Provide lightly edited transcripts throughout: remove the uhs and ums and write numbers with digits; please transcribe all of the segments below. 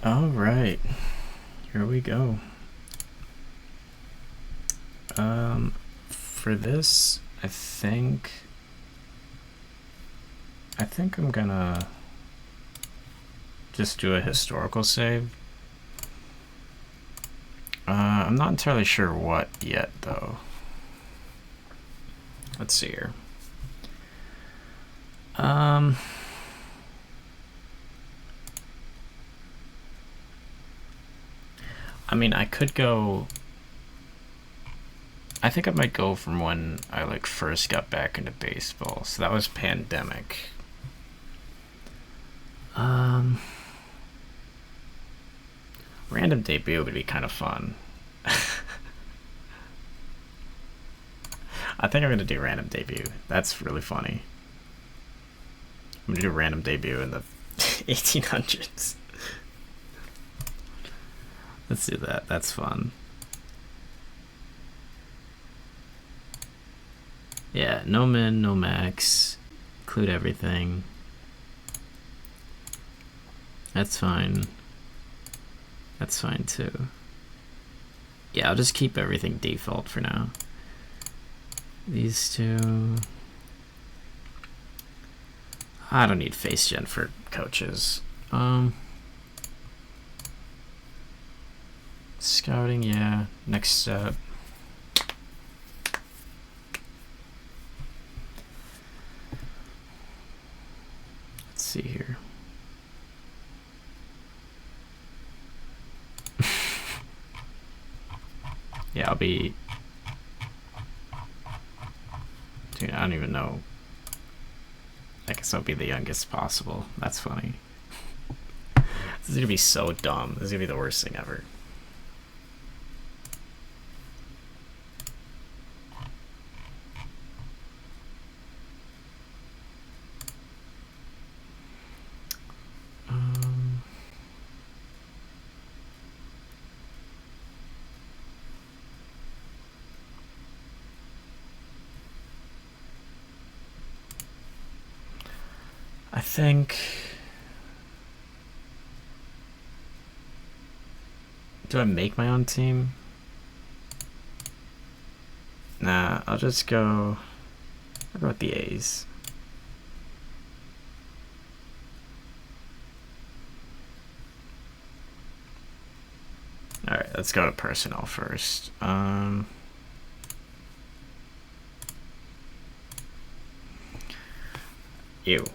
All right, here we go. For this, I think I'm gonna just do a historical save. I'm not entirely sure what yet, though. Let's see here. I mean, I could go. I think I might go from when I like first got back into baseball. So that was pandemic. Random debut would be kind of fun. I think I'm gonna do random debut. That's really funny. I'm gonna do random debut in the 1800s. Let's do that. That's fun. Yeah, no min, no max. Include everything. That's fine. That's fine too. Yeah, I'll just keep everything default for now. These two. I don't need face gen for coaches. Scouting, yeah. Next step. Let's see here. Yeah, I'll be. Dude, I don't even know. I guess I'll be the youngest possible. That's funny. This is gonna be so dumb. This is gonna be the worst thing ever. I think. Do I make my own team? Nah, I'll just go. I'll go with the A's. Alright, let's go to personnel first. Ew.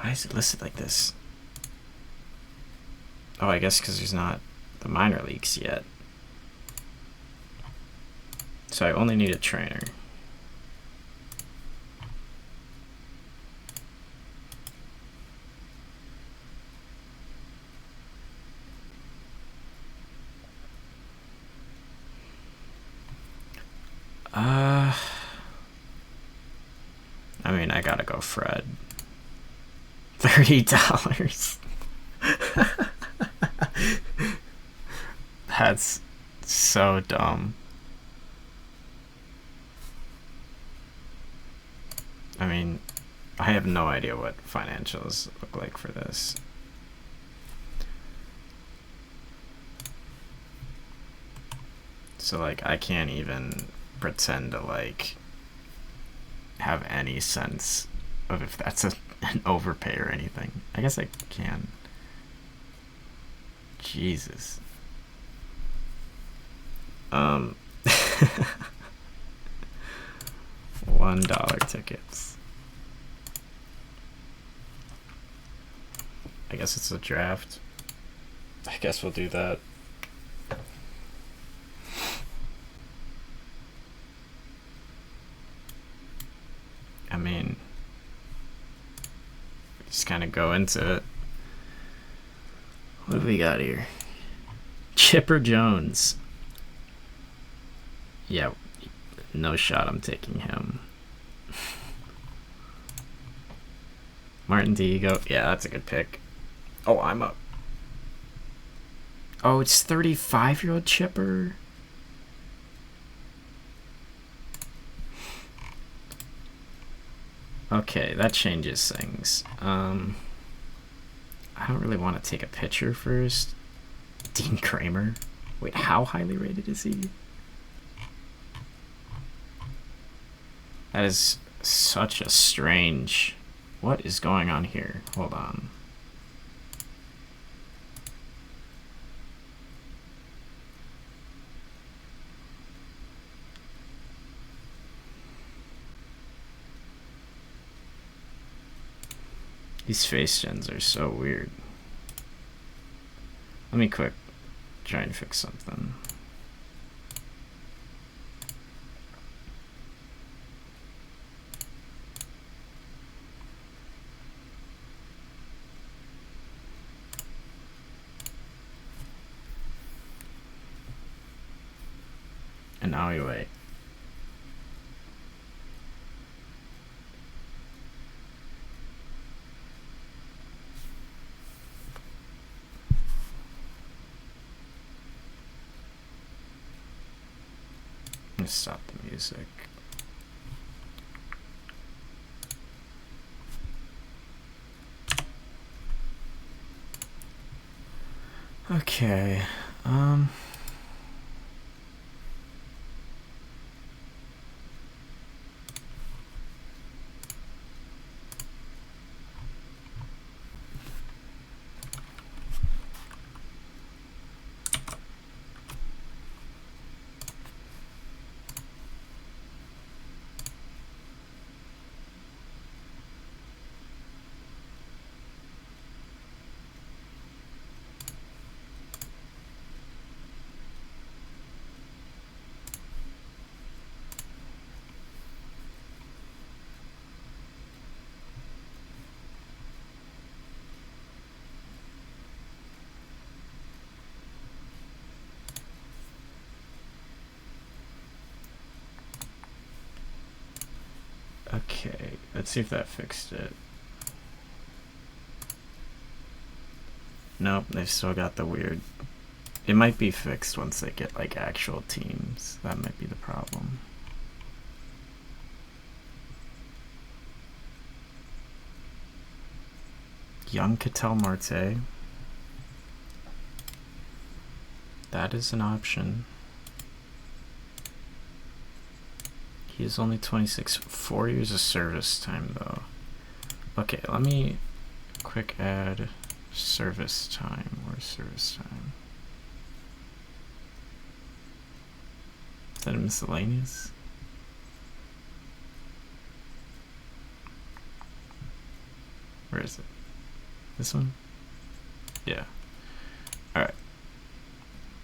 Why is it listed like this? Oh, I guess because there's not the minor leagues yet. So I only need a trainer. I mean, I gotta go Fred. $30. That's so dumb. I mean, I have no idea what financials look like for this. So, like, I can't even pretend to, like, have any sense of if that's an overpay or anything. I guess I can. Jesus. $1 tickets. I guess it's a draft. I guess we'll do that. I mean, just kind of go into it. What have we got here? Chipper Jones. Yeah, no shot I'm taking him. Martin Diego. Yeah, that's a good pick. Oh, I'm up. Oh, it's 35-year-old Chipper. Okay, that changes things. I don't really want to take a picture first. Dean Kramer? Wait, how highly rated is he? That is such a strange... What is going on here? Hold on. These face gens are so weird. Let me quick try and fix something. And now we wait. Let's stop the music. Okay. Okay, let's see if that fixed it. Nope, they've still got the weird... It might be fixed once they get like actual teams. That might be the problem. Young Ketel Marte. That is an option. He is only 26, 4 years of service time though. Okay, let me quick add service time. Where's service time? Is that a miscellaneous? Where is it? This one? Yeah. Alright.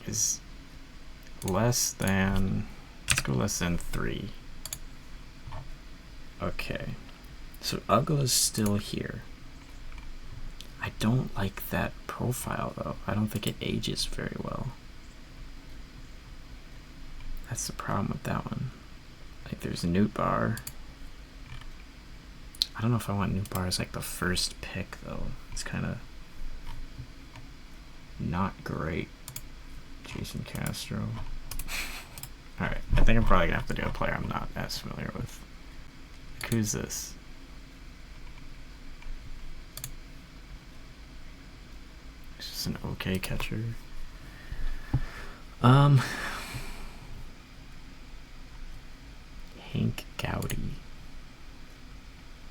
Is less than... Let's go less than 3. Okay. So Uggla's still here. I don't like that profile though. I don't think it ages very well. That's the problem with that one. Like there's a Newt Bar. I don't know if I want Newt Bar as like the first pick though. It's kind of not great. Jason Castro. Alright, I think I'm probably gonna have to do a player I'm not as familiar with. Like, who's this? It's just an okay catcher. Hank Gowdy.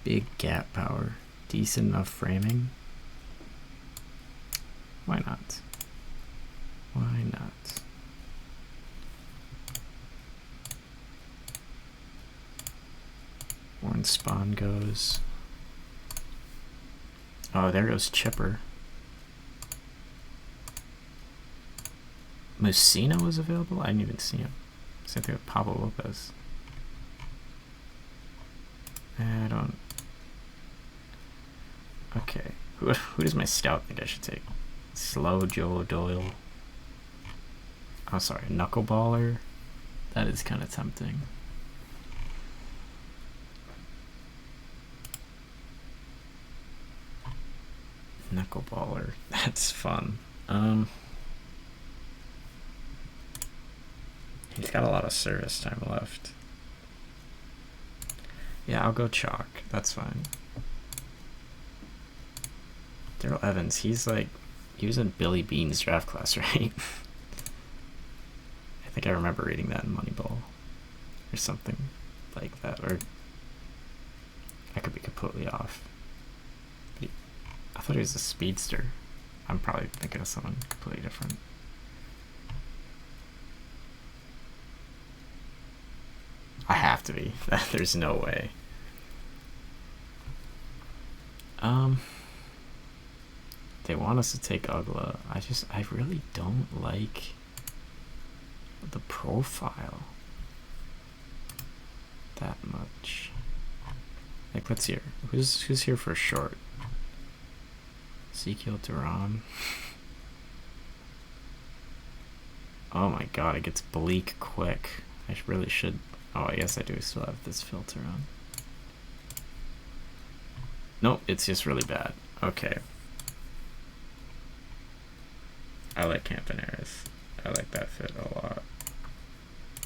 Big gap power. Decent enough framing. Why not? Why not? Warren Spawn goes. Oh, there goes Chipper. Musina was available? I didn't even see him. Same thing with Pablo Lopez. I don't... Okay. Who does my scout think I should take? Slow Joe Doyle. Oh, sorry. Knuckleballer. That is kind of tempting. Knuckleballer. That's fun. He's got a lot of service time left. Yeah, I'll go chalk. That's fine. Daryl Evans, he's like, he was in Billy Bean's draft class, right? I think I remember reading that in Moneyball or something like that, or I could be completely off. I thought he was a speedster. I'm probably thinking of someone completely different. I have to be. There's no way. They want us to take Ugla. I really don't like the profile that much. Like, let's hear. Who's here for a short? Ezekiel Duran. Oh my god, it gets bleak quick. I really should. Oh, I guess I do still have this filter on. Nope, it's just really bad. Okay. I like Campaneris. I like that fit a lot.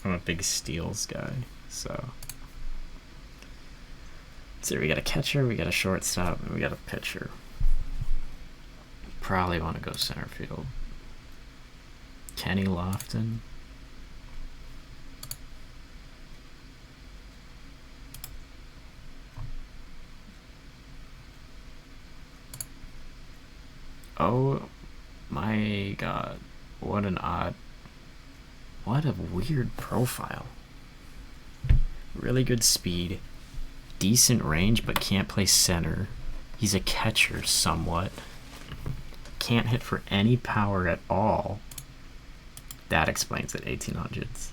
I'm a big steals guy, so. Let's see, we got a catcher, we got a shortstop, and we got a pitcher. Probably want to go center field. Kenny Lofton. Oh my god. What a weird profile. Really good speed. Decent range, but can't play center. He's a catcher somewhat. Can't hit for any power at all. That explains it, 1800s.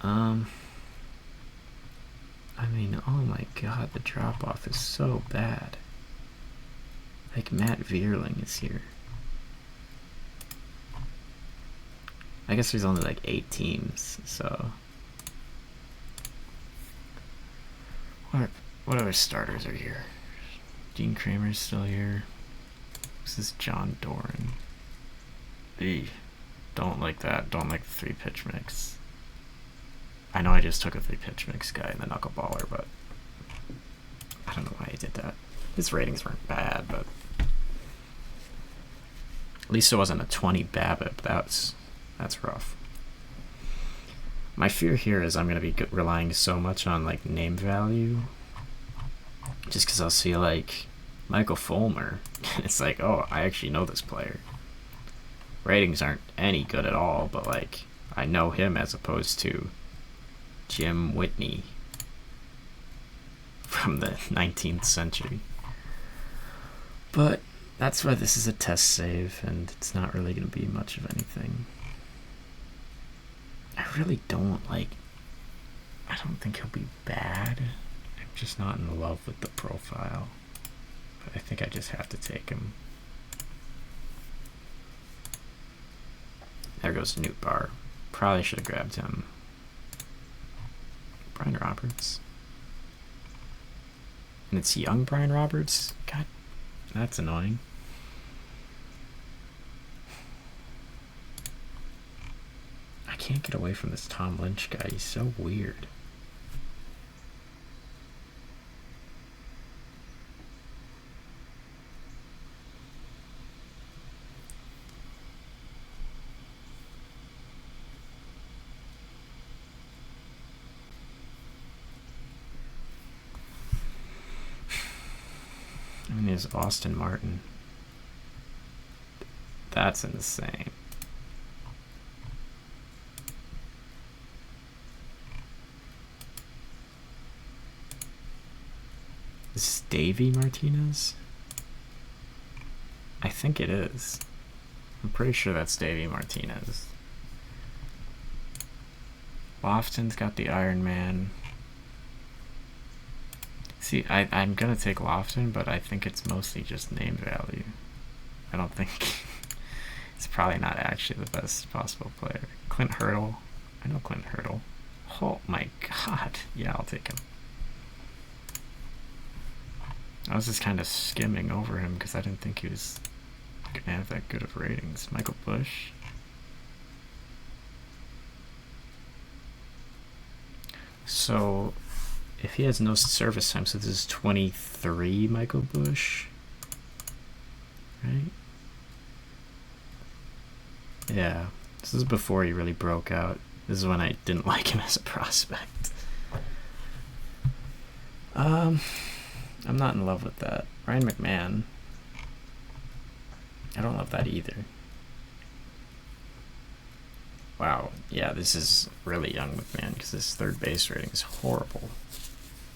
I mean, oh my god, the drop-off is so bad. Like, Matt Vierling is here. I guess there's only like 8 teams, so. What other starters are here? Dean Kramer's still here. This is John Doran. Eey. Don't like that. Don't like the 3-pitch mix. I know I just took a 3-pitch mix guy in the knuckleballer, but I don't know why he did that. His ratings weren't bad, but at least it wasn't a 20 BABIP. That's rough. My fear here is I'm going to be relying so much on like name value, just because I'll see like Michael Fulmer. It's like, oh, I actually know this player. Ratings aren't any good at all, but like I know him as opposed to Jim Whitney from the 19th century. But that's why this is a test save, and it's not really going to be much of anything. I really don't like. I don't think he'll be bad. I'm just not in love with the profile. But I think I just have to take him. There goes Newt Barr. Probably should have grabbed him. Brian Roberts. And it's young Brian Roberts? God, that's annoying. I can't get away from this Tom Lynch guy. He's so weird. I mean, there's Austin Martin. That's insane. Is this Davey Martinez? I think it is. I'm pretty sure that's Davey Martinez. Lofton's got the Iron Man. See, I'm gonna take Lofton, but I think it's mostly just name value. I don't think it's probably not actually the best possible player. Clint Hurdle. I know Clint Hurdle. Oh my god. Yeah, I'll take him. I was just kind of skimming over him because I didn't think he was gonna have that good of ratings. Michael Bush. So if he has no service time, so this is 23 Michael Bush, right? Yeah, this is before he really broke out. This is when I didn't like him as a prospect. I'm not in love with that. Ryan McMahon, I don't love that either. Wow, yeah, this is really young McMahon because this third base rating is horrible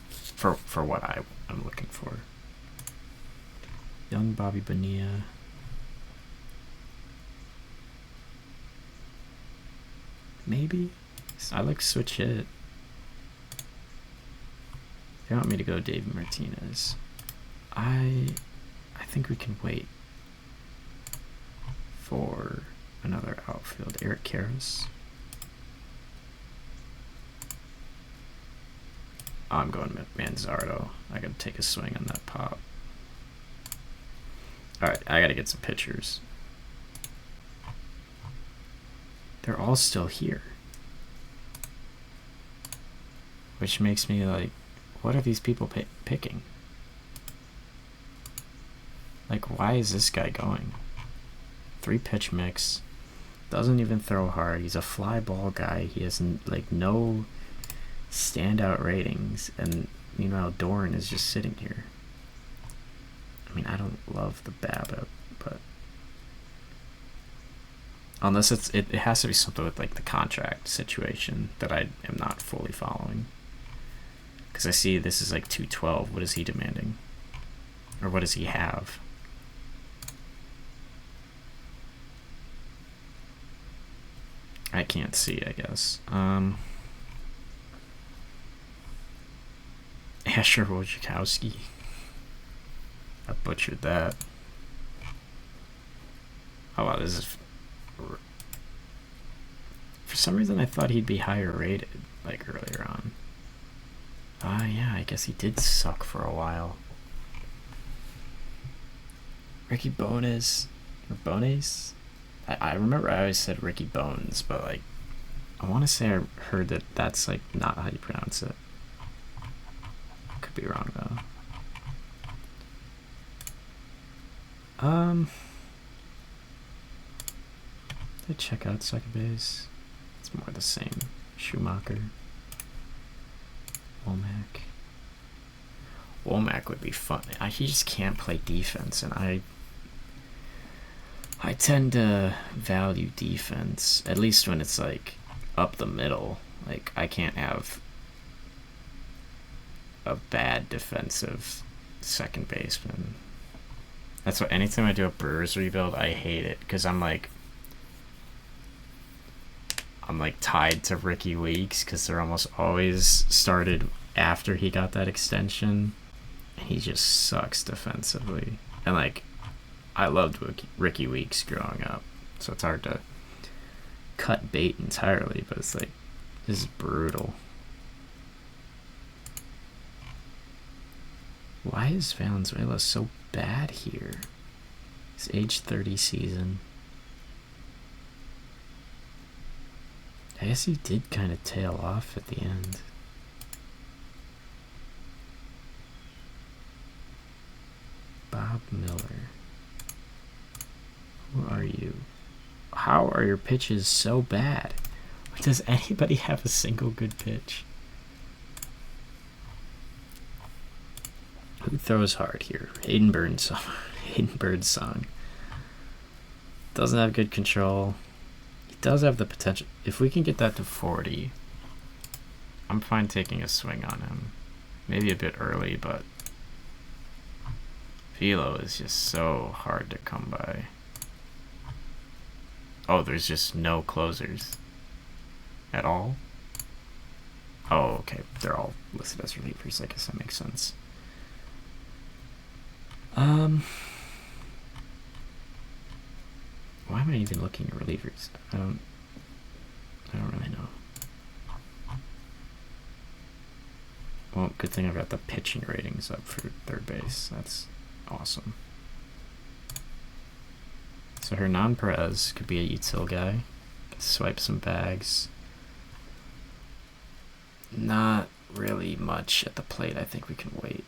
for what I'm looking for. Young Bobby Bonilla. Maybe? I like switch hit. They want me to go David Martinez. I think we can wait for another outfield. Eric Karras. Oh, I'm going Manzardo. I gotta take a swing on that pop. Alright, I gotta get some pitchers. They're all still here. Which makes me like, what are these people picking? Like, why is this guy going? 3 pitch mix. Doesn't even throw hard. He's a fly ball guy. He has like no standout ratings. And meanwhile, Doran is just sitting here. I mean, I don't love the BABIP, but unless it has to be something with like the contract situation that I am not fully following. Because I see this is like 212. What is he demanding? Or what does he have? I can't see, I guess. Asher Wojciechowski. I butchered that. Oh wow, this is... For some reason I thought he'd be higher rated, like earlier on. Yeah, I guess he did suck for a while. Ricky Bones. Or Bones? I remember I always said Ricky Bones, but like, I want to say I heard that that's like not how you pronounce it. Could be wrong though. Did I check out second base? It's more the same. Schumacher. Womack would be fun. He just can't play defense, and I tend to value defense, at least when it's like up the middle. Like, I can't have a bad defensive second baseman. That's what, anytime I do a Brewers rebuild, I hate it, because I'm like tied to Ricky Weeks, because they're almost always started after he got that extension, and he just sucks defensively. And like, I loved Ricky Weeks growing up, so it's hard to cut bait entirely, but it's like, this is brutal. Why is Valenzuela so bad here? His age 30 season. I guess he did kind of tail off at the end. Bob Miller. Who are you? How are your pitches so bad? Does anybody have a single good pitch? Who throws hard here? Hayden Birdsong. Doesn't have good control. He does have the potential. If we can get that to 40, I'm fine taking a swing on him. Maybe a bit early, but Velo is just so hard to come by. Oh, there's just no closers at all? Oh, okay. They're all listed as relievers. I guess that makes sense. Why am I even looking at relievers? I don't really know. Well, good thing I've got the pitching ratings up for third base. That's awesome. So Hernan Perez could be a util guy. Swipe some bags. Not really much at the plate. I think we can wait.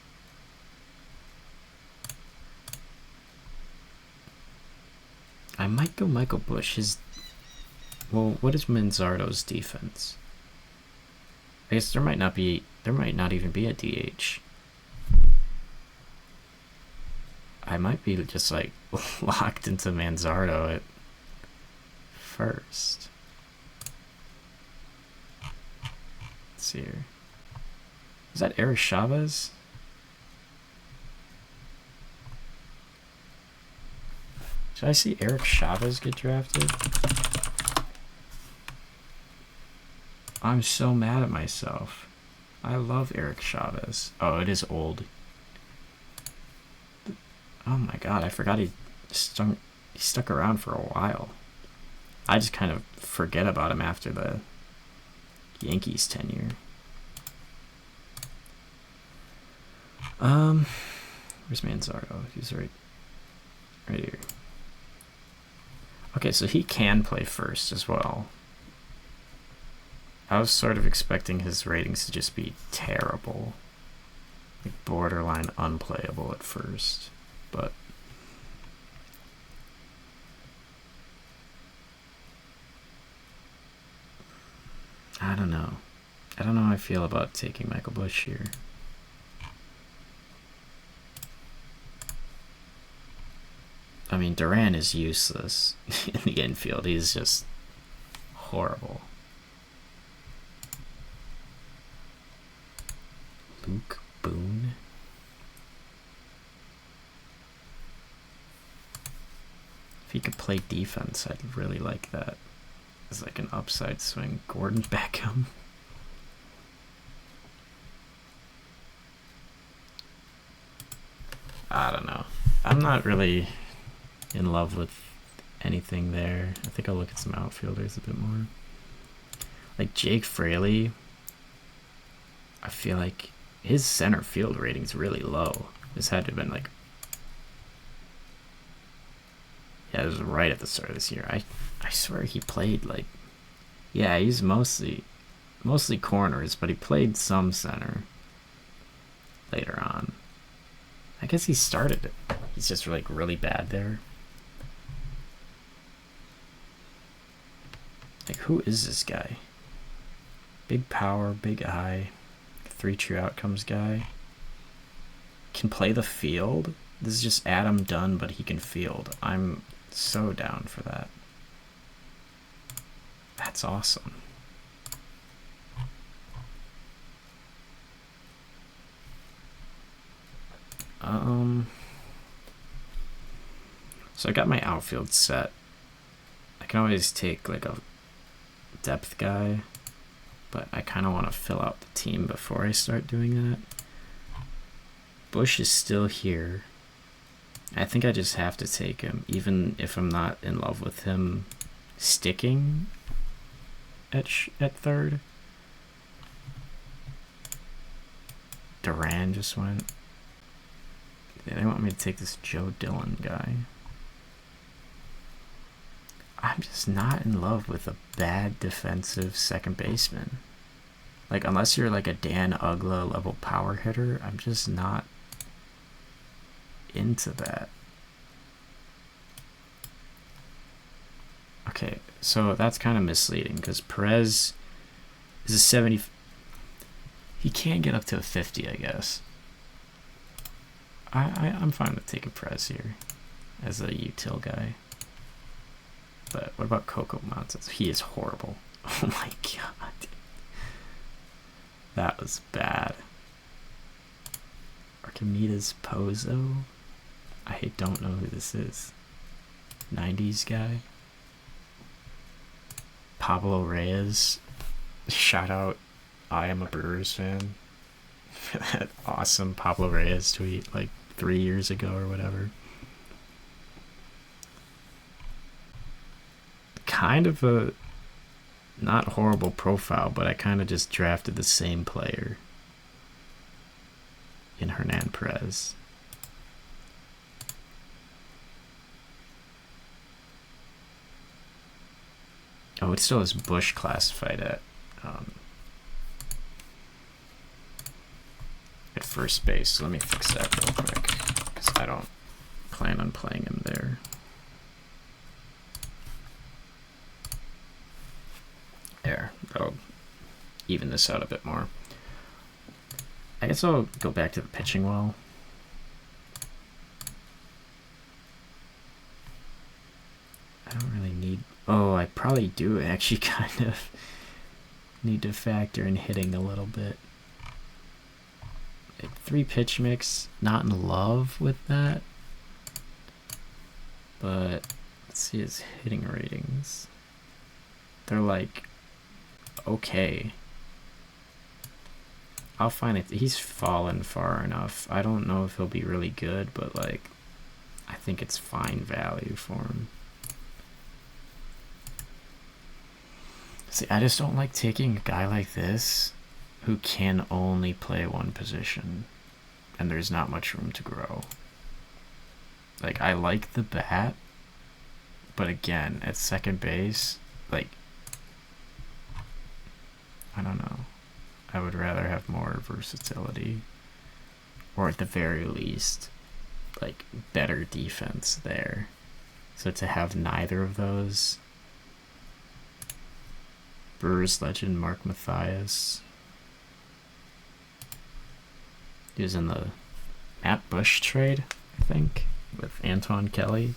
I might go Michael Bush. Well, what is Manzardo's defense? I guess there might not even be a DH. I might be just like locked into Manzardo at first. Let's see here. Is that Eric Chavez? Should I see Eric Chavez get drafted? I'm so mad at myself. I love Eric Chavez. Oh, it is old. Oh my god, I forgot he stuck around for a while. I just kind of forget about him after the Yankees tenure. Where's Manzardo? He's right here. Okay, so he can play first as well. I was sort of expecting his ratings to just be terrible. Like borderline unplayable at first. But I don't know. I don't know how I feel about taking Michael Bush here. I mean, Duran is useless in the infield. He's just horrible. Luke Boone. If he could play defense, I'd really like that. As like an upside swing. Gordon Beckham. I don't know. I'm not really in love with anything there. I think I'll look at some outfielders a bit more. Like Jake Fraley, I feel like his center field rating's really low. This had to have been like, yeah, it was right at the start of this year. I swear he played like, yeah, he's mostly corners, but he played some center later on. I guess he started it. He's just like really bad there. Like, who is this guy? Big power, big eye, 3 true outcomes guy. Can play the field? This is just Adam Dunn, but he can field. I'm so down for that. That's awesome. So I got my outfield set. I can always take like a depth guy, but I kind of want to fill out the team before I start doing that. Bush is still here. I think I just have to take him, even if I'm not in love with him sticking at third. Duran just went. They want me to take this Joe Dillon guy. I'm just not in love with a bad defensive second baseman. Like, unless you're like a Dan Ugla level power hitter, I'm just not into that. Okay, so that's kind of misleading because Perez is a 70. He can get up to a 50, I guess. I'm fine with taking Perez here as a util guy. But what about Coco Montes? He is horrible. Oh my god. That was bad. Archimedes Pozo? I don't know who this is. 90s guy? Pablo Reyes? Shout out, I am a Brewers fan. For that awesome Pablo Reyes tweet like 3 years ago or whatever. Kind of a not horrible profile, but I kind of just drafted the same player in Hernan Perez. Oh, it still has Bush classified at at first base. So let me fix that real quick, because I don't plan on playing him there. There, that'll even this out a bit more. I guess I'll go back to the pitching well. I don't really need... Oh, I probably do actually kind of need to factor in hitting a little bit. Like 3 pitch mix, not in love with that. But let's see his hitting ratings. They're like, okay. I'll find it. He's fallen far enough. I don't know if he'll be really good, but like, I think it's fine value for him. See, I just don't like taking a guy like this who can only play one position and there's not much room to grow. Like, I like the bat, but again, at second base, like, I don't know. I would rather have more versatility, or at the very least, like, better defense there. So to have neither of those, Brewers legend Mark Mathias, he was in the Matt Bush trade, I think, with Antoine Kelly.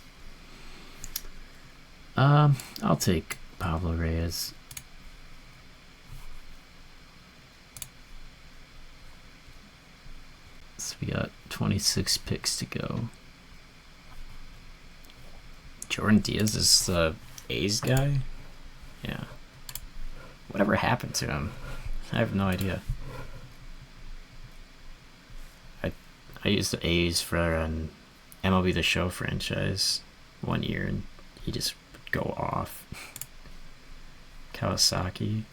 I'll take Pablo Reyes. So we got 26 picks to go. Jordan Diaz is the A's guy? Yeah. Whatever happened to him? I have no idea. I used the A's for an MLB The Show franchise one year, and he just would go off. Kawasaki.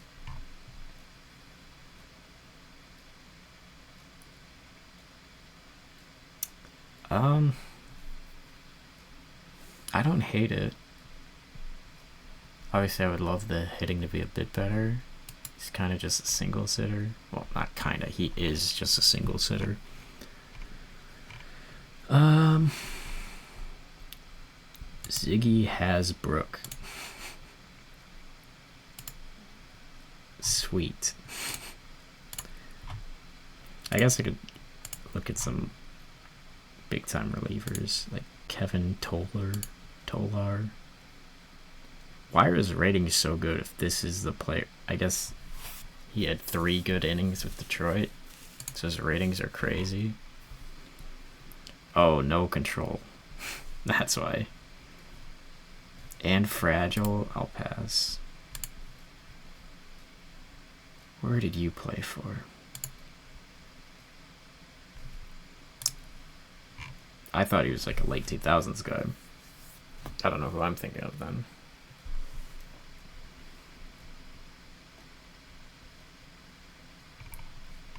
I don't hate it. Obviously, I would love the hitting to be a bit better. He's kind of just a single sitter. Well, not kind of. He is just a single sitter. Ziggy Hasbrook. Sweet. I guess I could look at some big time relievers like Kevin Tolar. Why are his ratings so good if this is the player? I guess he had 3 good innings with Detroit, so his ratings are crazy. Oh, no control. That's why. And fragile, I'll pass. Where did you play for? I thought he was like a late 2000s guy. I don't know who I'm thinking of then.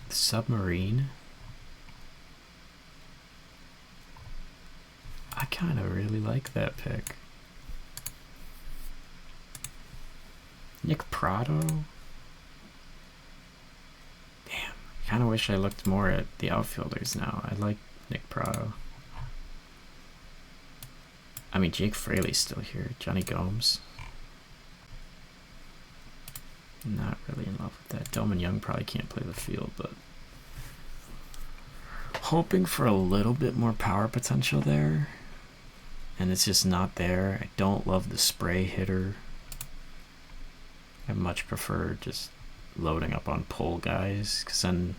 Submarine? I kind of really like that pick. Nick Prado? Damn, I kind of wish I looked more at the outfielders now. I like Nick Prado. I mean, Jake Fraley's still here. Johnny Gomes. Not really in love with that. Delman Young probably can't play the field, but hoping for a little bit more power potential there. And it's just not there. I don't love the spray hitter. I much prefer just loading up on pull guys, because then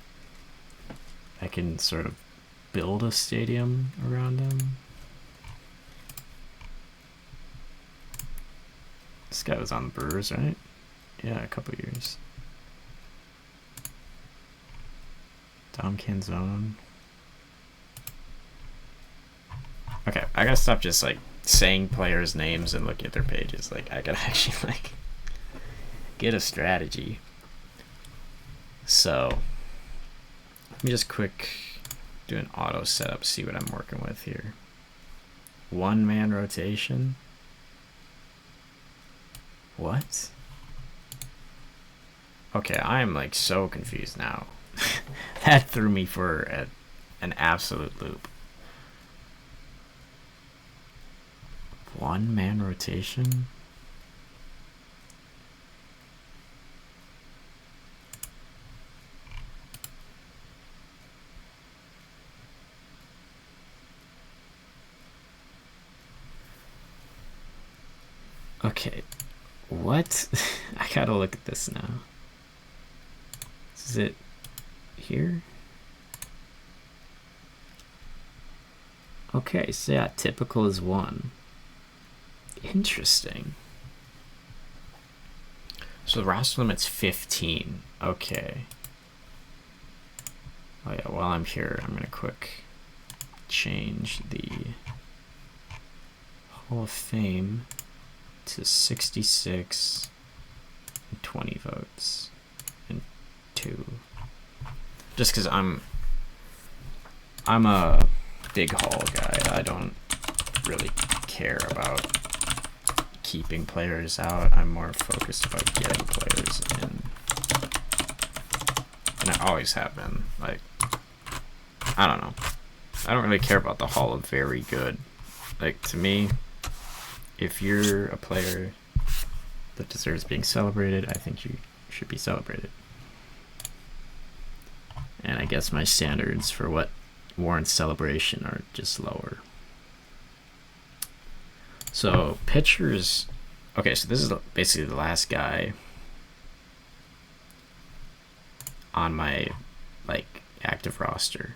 I can sort of build a stadium around them. This guy was on the Brewers, right? Yeah, a couple years. Dom Canzone. Okay, I gotta stop just like saying players' names and looking at their pages. Like, I gotta actually like get a strategy. So let me just quick do an auto setup, see what I'm working with here. 1-man rotation. What? Okay, I am like so confused now. That threw me for an absolute loop. 1-man rotation? Okay, what? I gotta look at this now. Is it here? Okay, so yeah, typical is 1. Interesting. So the roster limit's 15. Okay. Oh yeah, while I'm here, I'm gonna quick change the Hall of Fame to 66 and 20 votes and 2. Just because I'm a big Hall guy. I don't really care about keeping players out. I'm more focused about getting players in. And I always have been. Like, I don't know. I don't really care about the Hall of Very Good. Like, to me, if you're a player that deserves being celebrated, I think you should be celebrated. And I guess my standards for what warrants celebration are just lower. So pitchers, okay, so this is basically the last guy on my like active roster.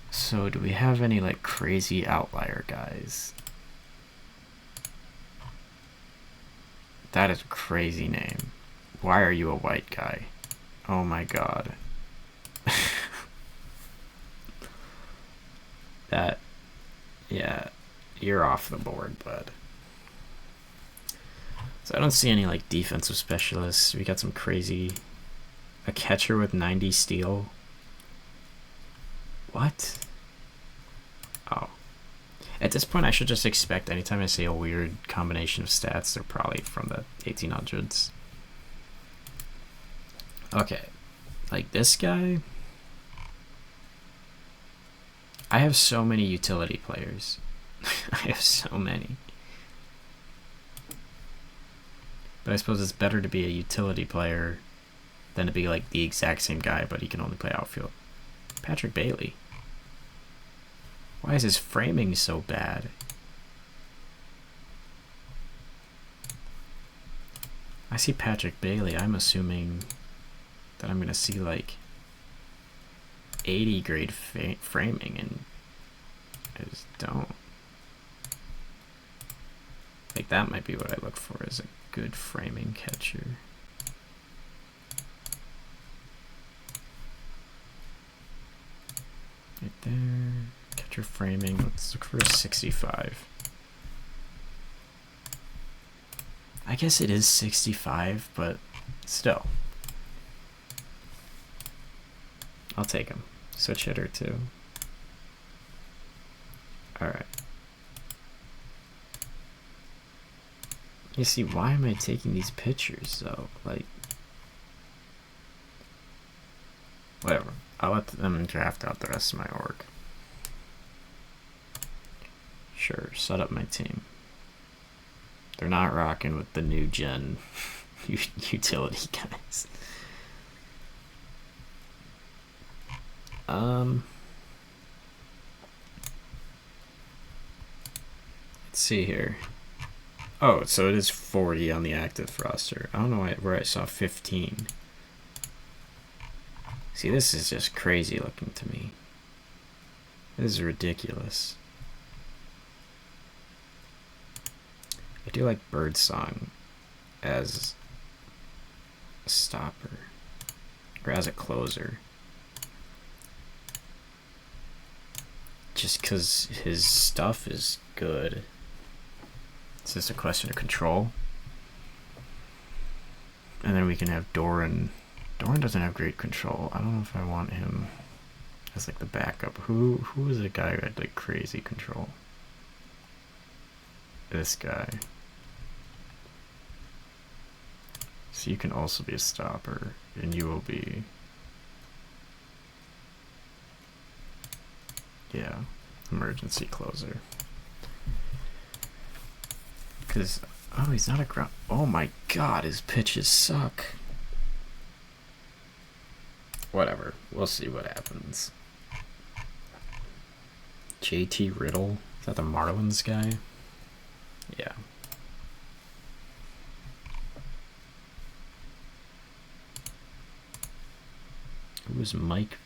So do we have any like crazy outlier guys? That is a crazy name. Why are you a white guy? Oh my god. That, yeah, you're off the board, bud. So I don't see any like defensive specialists. We got some crazy, a catcher with 90 steal. What? Oh. At this point, I should just expect anytime I see a weird combination of stats, they're probably from the 1800s. Okay. Like this guy. I have so many utility players. I have so many. But I suppose it's better to be a utility player than to be like the exact same guy, but he can only play outfield. Patrick Bailey. Why is his framing so bad? I see Patrick Bailey. I'm assuming that I'm going to see like 80 grade framing, and I just don't. Like that might be what I look for as a good framing catcher. Right there. Catcher framing. Let's look for a 65. I guess it is 65, but still. I'll take him. Switch hitter too. Alright. You see, why am I taking these pictures though? Like, whatever. I'll let them draft out the rest of my org. Sure, set up my team. They're not rocking with the new gen utility guys. Let's see here. Oh, so it is 40 on the active roster. I don't know where I saw 15. See, this is just crazy looking to me. This is ridiculous. I do like Birdsong as a stopper, or as a closer. Just because his stuff is good. It's just a question of control. And then we can have Doran. Doran doesn't have great control. I don't know if I want him as like the backup. Who is a guy who had like crazy control? This guy. So you can also be a stopper, and you will be... Yeah, emergency closer. Because, oh, he's not a ground... Oh my god, his pitches suck. Whatever, we'll see what happens. JT Riddle? Is that the Marlins guy? Yeah. Who was Mike?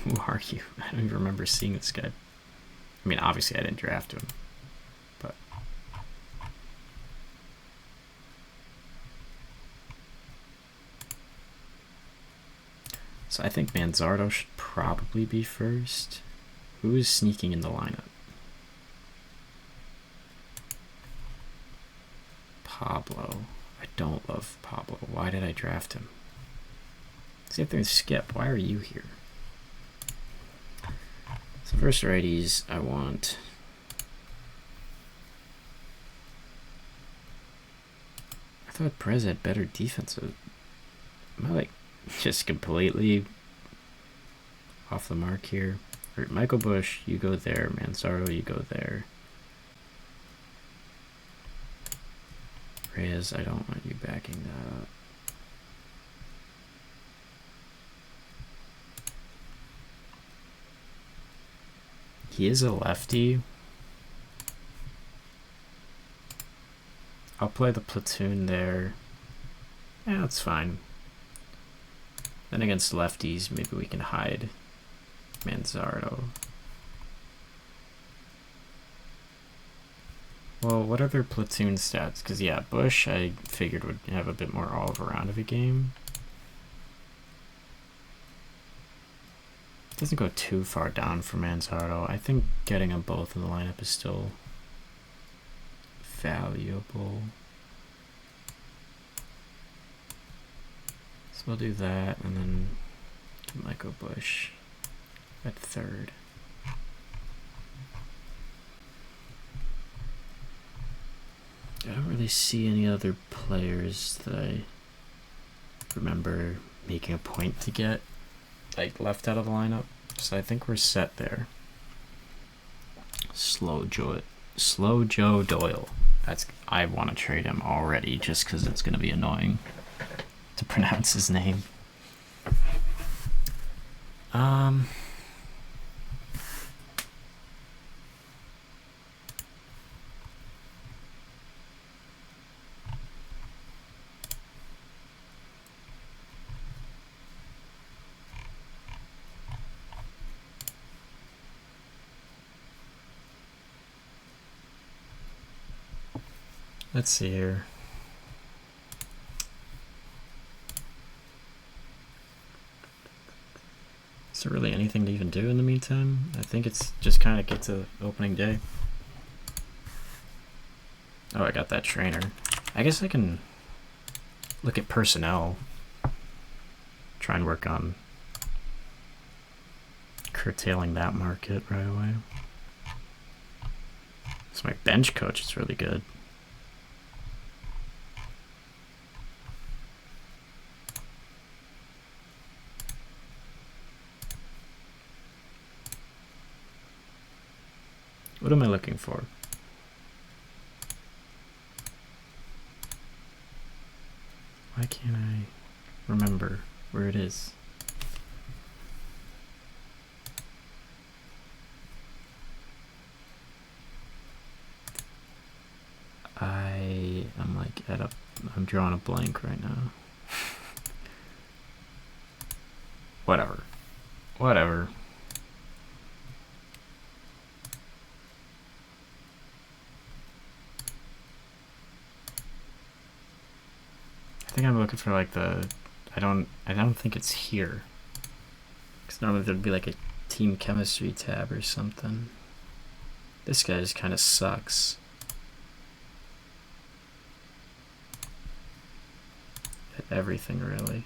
Who are you? I don't even remember seeing this guy. I mean, obviously I didn't draft him, but... So I think Manzardo should probably be first. Who is sneaking in the lineup? Pablo. I don't love Pablo. Why did I draft him? See if there's Skip. Why are you here? So first righties, I want... I thought Perez had better defensive. Am I like just completely off the mark here? Or Michael Bush, you go there. Manzardo, you go there. Reyes, I don't want you backing that up. He is a lefty. I'll play the platoon there. Yeah, that's fine. Then against lefties, maybe we can hide Manzardo. Well, what are their platoon stats? Because, yeah, Bush, I figured would have a bit more all-around of a game. Doesn't go too far down for Manzardo. I think getting them both in the lineup is still valuable. So we'll do that, and then Michael Bush at third. I don't really see any other players that I remember making a point to get like left out of the lineup, so I think we're set there. Slow Joe Doyle. I want to trade him already just because it's going to be annoying to pronounce his name. Let's see here. Is there really anything to even do in the meantime? I think it's just kind of get to opening day. Oh, I got that trainer. I guess I can look at personnel. Try and work on curtailing that market right away. So my bench coach is really good. What am I looking for? Why can't I remember where it is? I'm like I'm drawing a blank right now. Whatever. I think I'm looking for like the, I don't think it's here. Because normally there'd be like a team chemistry tab or something. This guy just kind of sucks. At everything really.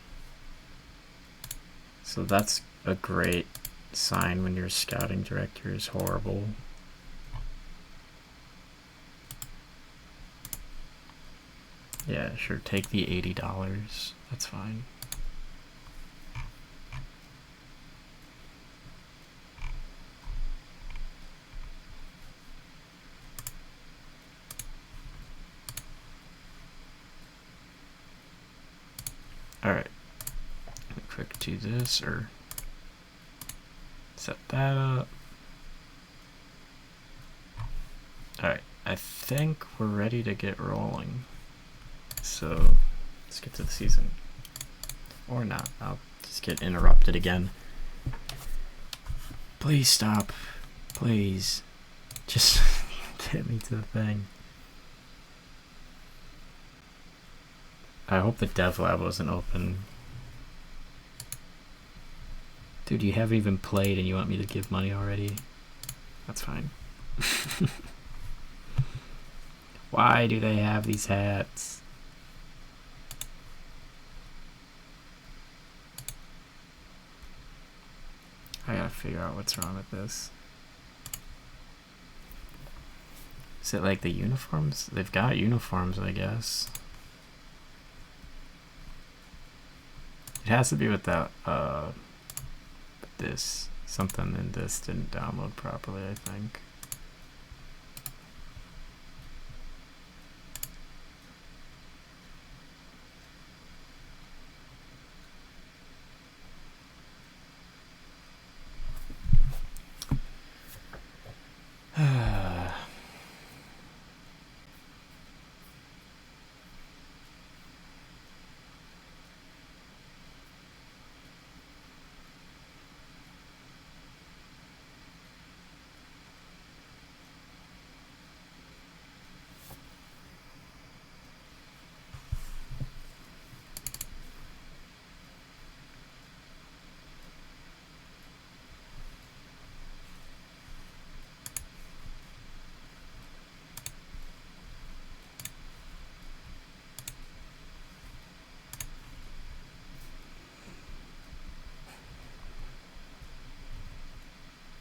So that's a great sign when your scouting director is horrible. Yeah, sure, take the $80. That's fine. Alright. Quick do this, or set that up. Alright, I think we're ready to get rolling. So let's get to the season. Or not. I'll just get interrupted again. Please stop. Please. Just get me to the thing. I hope the dev lab wasn't open. Dude, you haven't even played and you want me to give money already? That's fine. Why do they have these hats? I gotta figure out what's wrong with this. Is it like the uniforms? They've got uniforms, I guess. It has to be with that, this. Something in this didn't download properly, I think.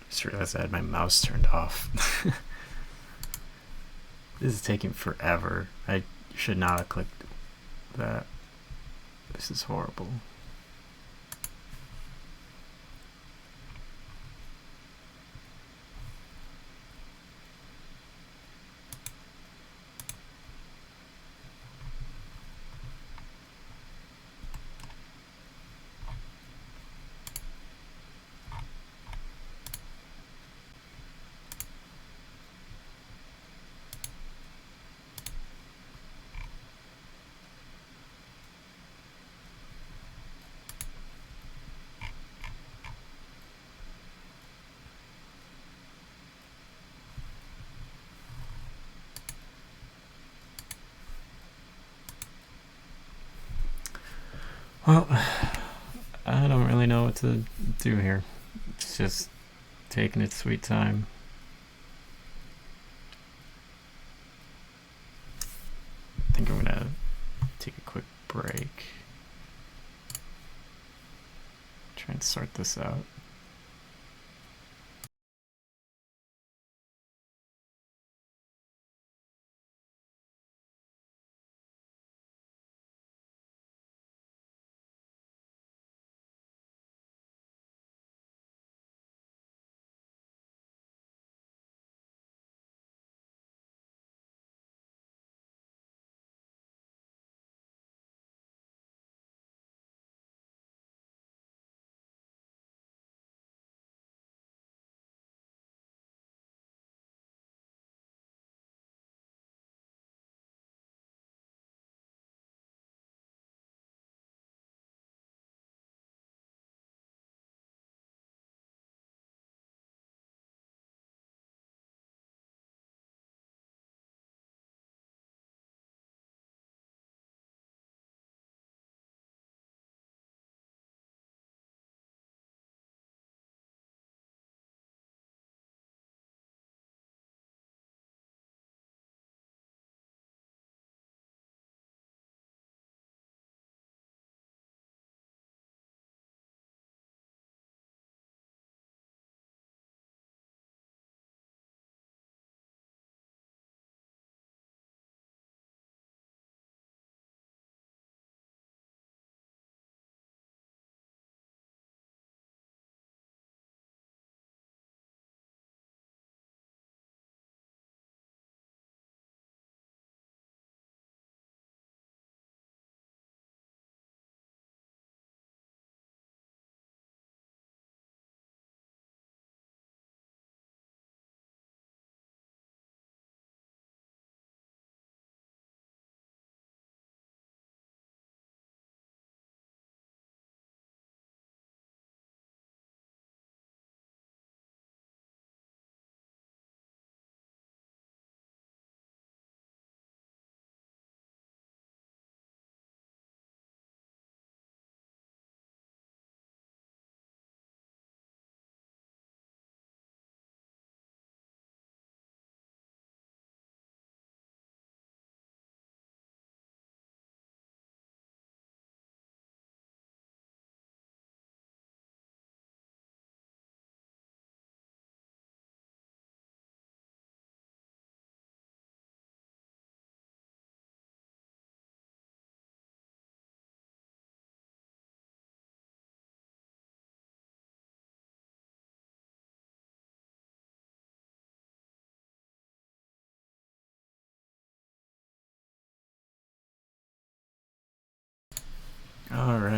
Just realized I had my mouse turned off. This is taking forever. I should not have clicked that. This is horrible. Well, I don't really know what to do here. It's just taking its sweet time. I think I'm gonna take a quick break. Try and sort this out.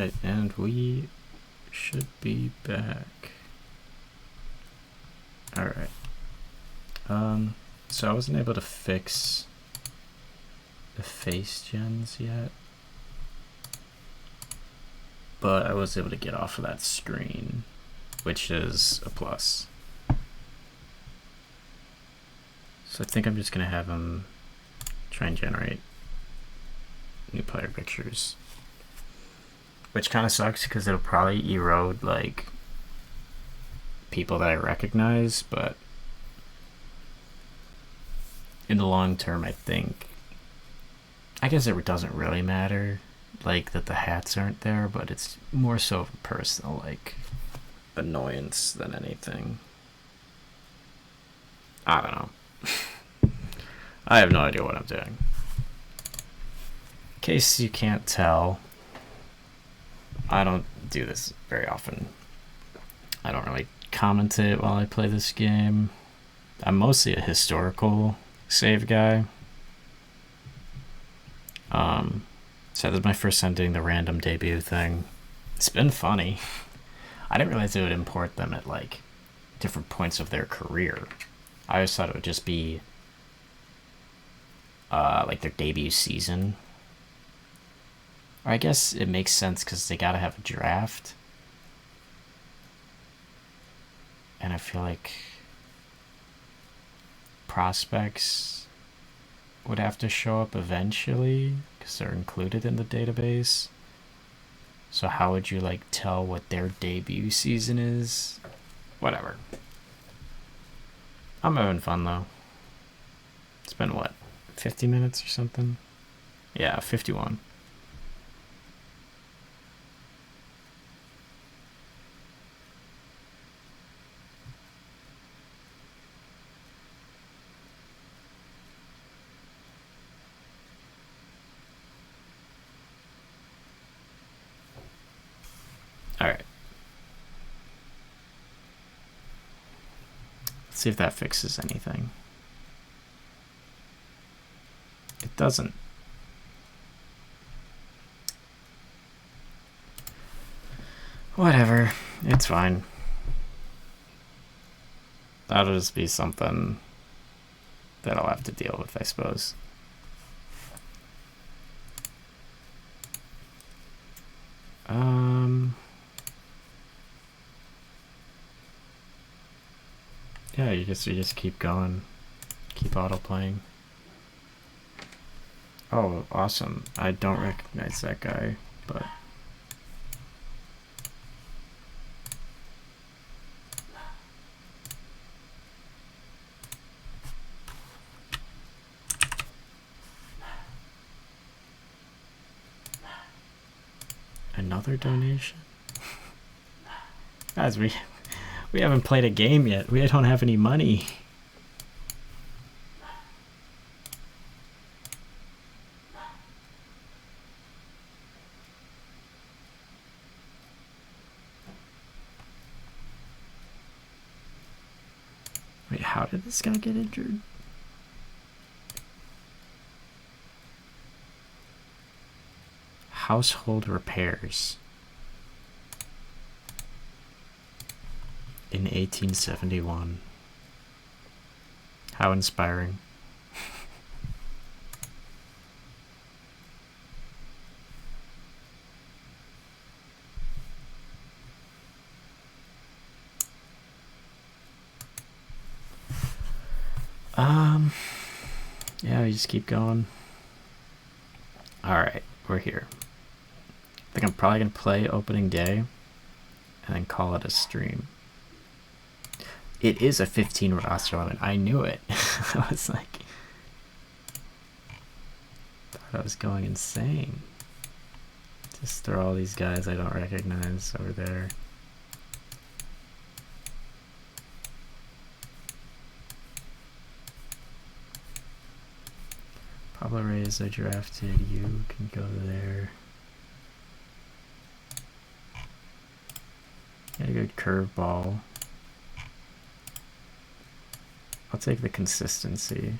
Alright, and we should be back. Alright. So I wasn't able to fix the face gens yet, but I was able to get off of that screen, which is a plus. So I think I'm just gonna have him try and generate new player pictures, which kind of sucks because it'll probably erode like people that I recognize, but in the long term, I guess it doesn't really matter, like, that the hats aren't there, but it's more so of a personal, like, annoyance than anything. I don't know. I have no idea what I'm doing. In case you can't tell, I don't do this very often. I don't really commentate while I play this game. I'm mostly a historical save guy. So this is my first time doing the random debut thing. It's been funny. I didn't realize it would import them at like different points of their career. I always thought it would just be like their debut season. Or I guess it makes sense because they gotta have a draft. And I feel like prospects would have to show up eventually because they're included in the database. So how would you like tell what their debut season is? Whatever. I'm having fun though. It's been what, 50 minutes or something? Yeah, 51. Alright. Let's see if that fixes anything. It doesn't. Whatever. It's fine. That'll just be something that I'll have to deal with, I suppose. Yeah, you just keep going. Keep auto-playing. Oh, awesome. I don't recognize that guy, but... Another donation? Guys, we haven't played a game yet. We don't have any money. Wait, how did this guy get injured? Household repairs. In 1871. How inspiring. Yeah, we just keep going. Alright, we're here. I think I'm probably gonna play opening day and then call it a stream. It is a 15 roster limit. I knew it. I was like, thought I was going insane. Just throw all these guys I don't recognize over there. Pablo Reyes, I drafted. You can go there. Got a good curveball. I'll take the consistency.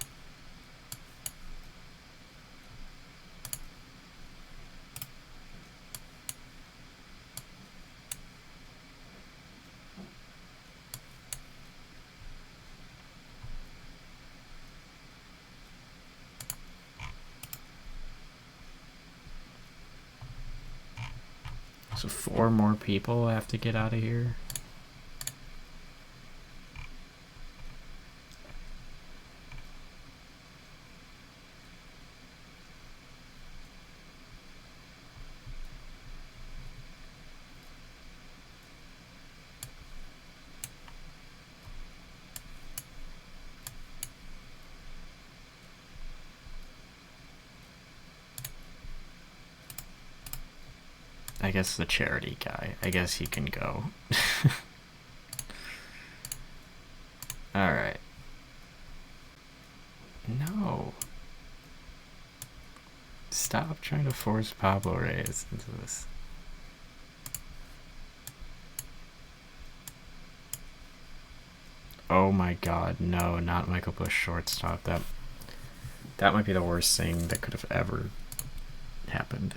So 4 more people have to get out of here. I guess the charity guy. I guess he can go. Alright. No. Stop trying to force Pablo Reyes into this. Oh my god, no, not Michael Bush shortstop. That might be the worst thing that could have ever happened.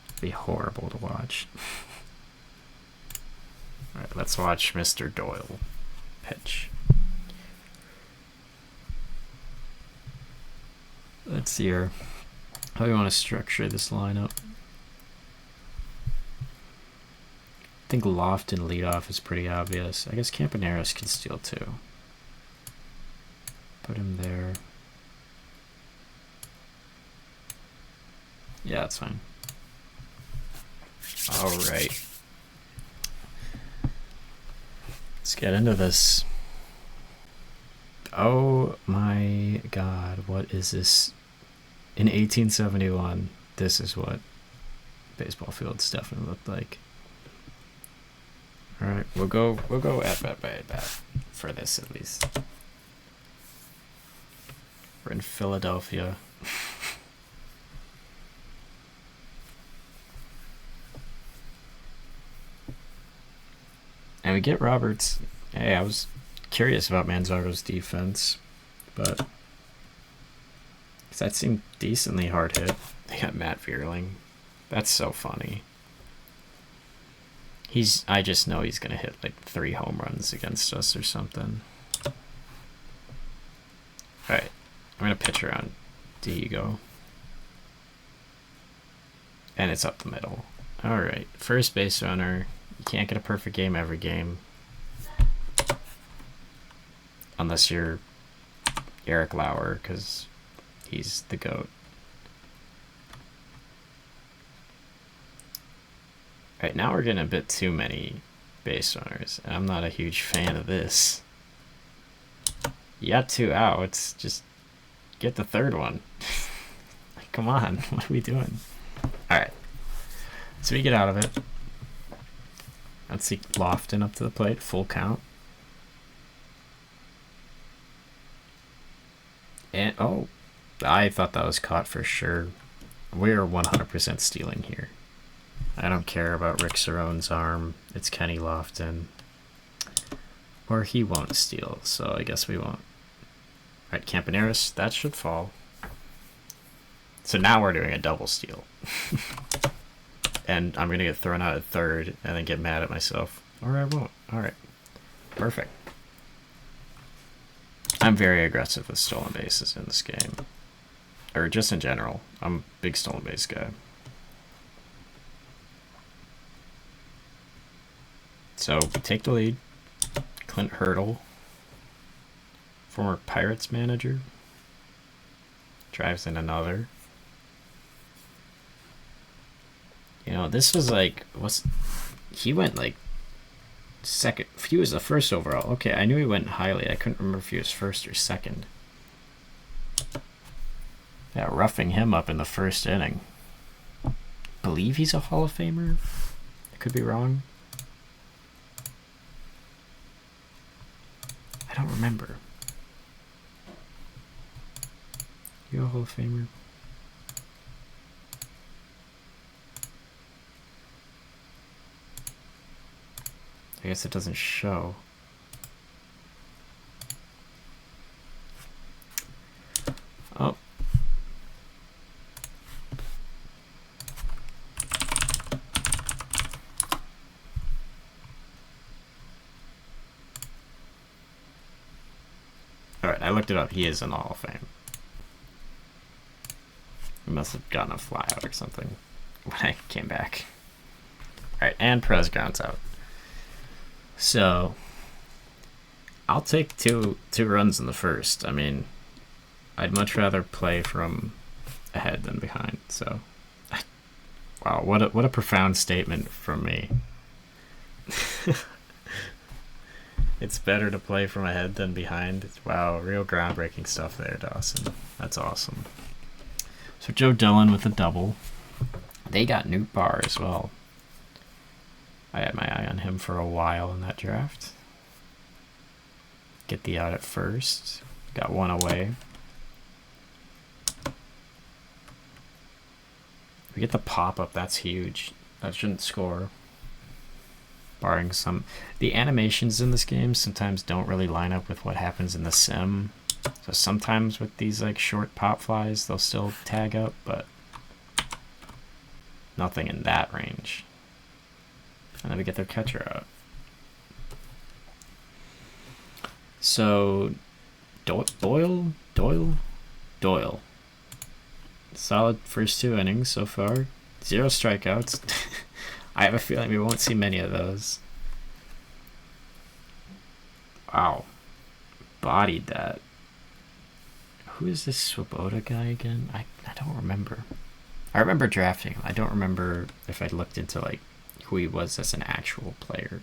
It'd be horrible to watch. Alright, let's watch Mr. Doyle pitch. Let's see here. How do we want to structure this lineup? I think Lofton leadoff is pretty obvious. I guess Campaneris can steal too. Put him there. Yeah, that's fine. Alright. Let's get into this. Oh my god, what is this? In 1871, this is what baseball fields definitely looked like. Alright, we'll go at bat for this at least. We're in Philadelphia. And we get Roberts. Hey, I was curious about Manzaro's defense, but that seemed decently hard hit. They got Matt Vierling. That's so funny. I just know he's gonna hit like 3 home runs against us or something. Alright, I'm gonna pitch around Diego. And it's up the middle. Alright, first base runner. You can't get a perfect game every game. Unless you're Eric Lauer, because he's the GOAT. Alright, now we're getting a bit too many base runners, and I'm not a huge fan of this. You got 2 outs, just get the 3rd one. Like, come on, what are we doing? Alright, so we get out of it. Let's see Lofton up to the plate, full count. And, oh, I thought that was caught for sure. We're 100% stealing here. I don't care about Rick Cerrone's arm. It's Kenny Lofton. Or he won't steal, so I guess we won't. Alright, Campaneris, that should fall. So now we're doing a double steal. And I'm going to get thrown out at 3rd and then get mad at myself. Or I won't. Alright. Perfect. I'm very aggressive with stolen bases in this game. Or just in general. I'm a big stolen base guy. So, we take the lead. Clint Hurdle, former Pirates manager, drives in another. You know, this was like, he went like second. He was the first overall. Okay, I knew he went highly. I couldn't remember if he was first or second. Yeah, roughing him up in the 1st inning. Believe he's a Hall of Famer? I could be wrong. I don't remember. You a Hall of Famer? I guess it doesn't show. Oh. Alright, I looked it up. He is in the Hall of Fame. He must have gotten a flyout or something when I came back. Alright, and Prez grounds out. So I'll take two runs in the first. I mean, I'd much rather play from ahead than behind. So, wow, what a profound statement from me. It's better to play from ahead than behind. Wow, real groundbreaking stuff there, Dawson. That's awesome. So Joe Dillon with a double. They got Newt Barr as well. I had my eye on him for a while in that draft. Get the out at first. Got one away. We get the pop-up. That's huge. That shouldn't score. Barring some... The animations in this game sometimes don't really line up with what happens in the sim. So sometimes with these like short pop flies, they'll still tag up, but nothing in that range. And then we get their catcher out. So Doyle. Solid first 2 innings so far. 0 strikeouts. I have a feeling we won't see many of those. Wow. Bodied that. Who is this Swoboda guy again? I don't remember. I remember drafting him. I don't remember if I looked into like who he was as an actual player.